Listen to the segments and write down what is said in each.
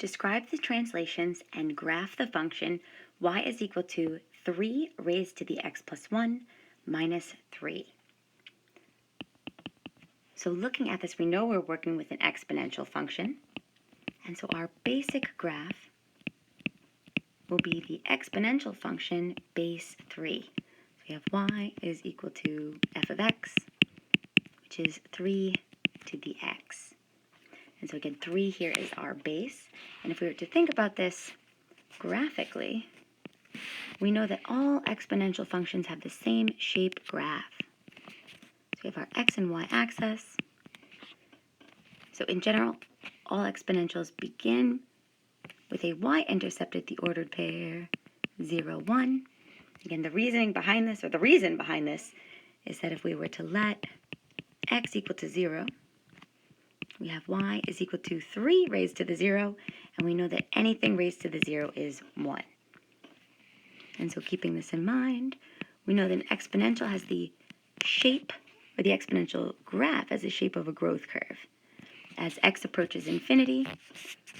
Describe the translations and graph the function y is equal to 3 raised to the x plus 1 minus 3. So looking at this, we know we're working with an exponential function. And so our basic graph will be the exponential function base 3. So we have y is equal to f of x, which is 3 to the x. And so again, 3 here is our base. And if we were to think about this graphically, we know that all exponential functions have the same shape graph. So we have our x and y axis. So in general, all exponentials begin with a y-intercept at the ordered pair 0, 1. Again, the reason behind this is that if we were to let x equal to 0, we have y is equal to 3 raised to the 0, and we know that anything raised to the 0 is 1. And so keeping this in mind, we know that an exponential has the shape, or the exponential graph has the shape of a growth curve. As x approaches infinity,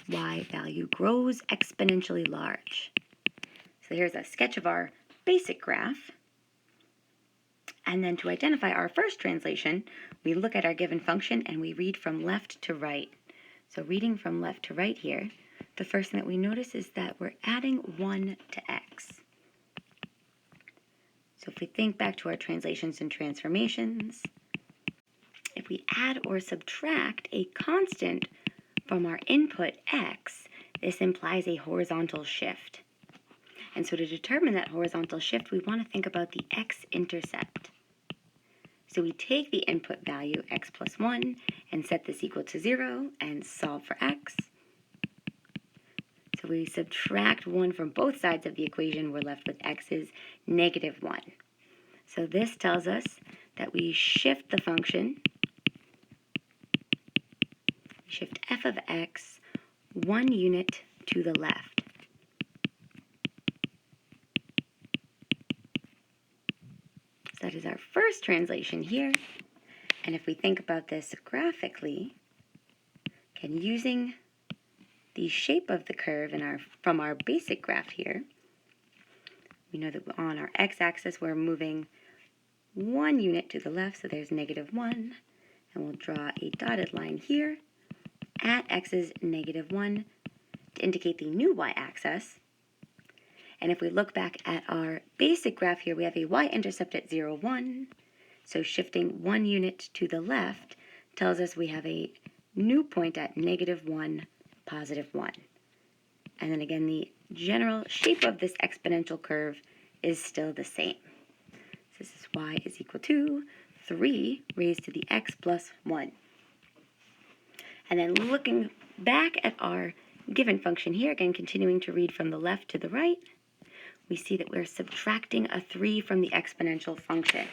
y value grows exponentially large. So here's a sketch of our basic graph. And then to identify our first translation, we look at our given function and we read from left to right. So reading from left to right here, the first thing that we notice is that we're adding 1 to x. So if we think back to our translations and transformations, if we add or subtract a constant from our input x, this implies a horizontal shift. And so to determine that horizontal shift, we want to think about the x-intercept. So we take the input value x plus 1 and set this equal to 0 and solve for x. So we subtract 1 from both sides of the equation, we're left with x is negative 1. So this tells us that we shift the function, shift f of x 1 unit to the left. So that is our first translation here. And if we think about this graphically, again, using the shape of the curve from our basic graph here, we know that on our x-axis we're moving 1 unit to the left, so there's negative 1. And we'll draw a dotted line here at x is negative 1 to indicate the new y-axis. And if we look back at our basic graph here, we have a y-intercept at 0, 1. So shifting 1 unit to the left tells us we have a new point at negative 1, positive 1. And then again, the general shape of this exponential curve is still the same. So this is y is equal to 3 raised to the x plus 1. And then looking back at our given function here, again continuing to read from the left to the right, we see that we're subtracting a 3 from the exponential function.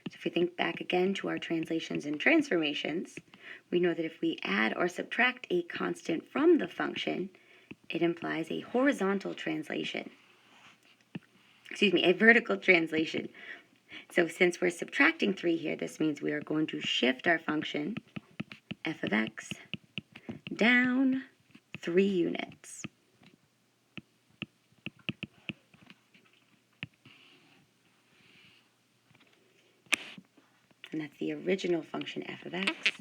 So if we think back again to our translations and transformations, we know that if we add or subtract a constant from the function, it implies a horizontal translation. A vertical translation. So since we're subtracting 3 here, this means we are going to shift our function, f of x, down 3 units. And that's the original function f of x.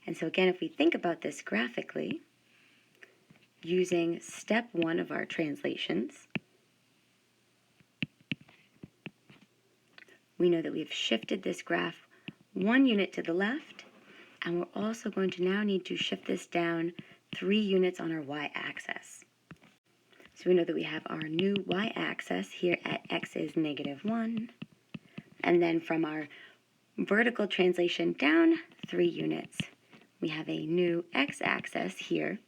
And so again, if we think about this graphically, using step 1 of our translations, we know that we've shifted this graph 1 unit to the left, and we're also going to now need to shift this down 3 units on our y-axis. So we know that we have our new y-axis here at x is negative 1, and then from our vertical translation down 3 units, we have a new x-axis here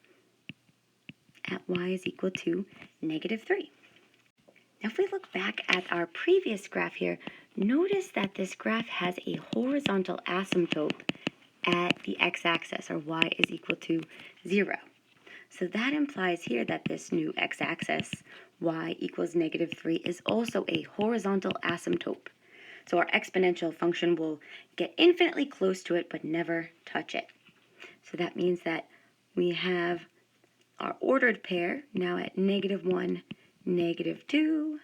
at y is equal to negative 3. Now if we look back at our previous graph here, notice that this graph has a horizontal asymptote at the x-axis, or y is equal to 0. So that implies here that this new x-axis, y equals negative 3, is also a horizontal asymptote. So our exponential function will get infinitely close to it but never touch it. So that means that we have our ordered pair now at -1, -2.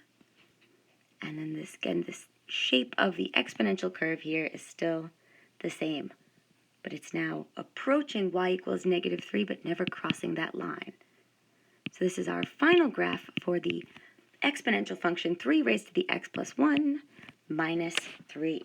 And then this, again, this shape of the exponential curve here is still the same. But it's now approaching y equals -3, but never crossing that line. So this is our final graph for the exponential function 3 raised to the x plus 1 minus 3.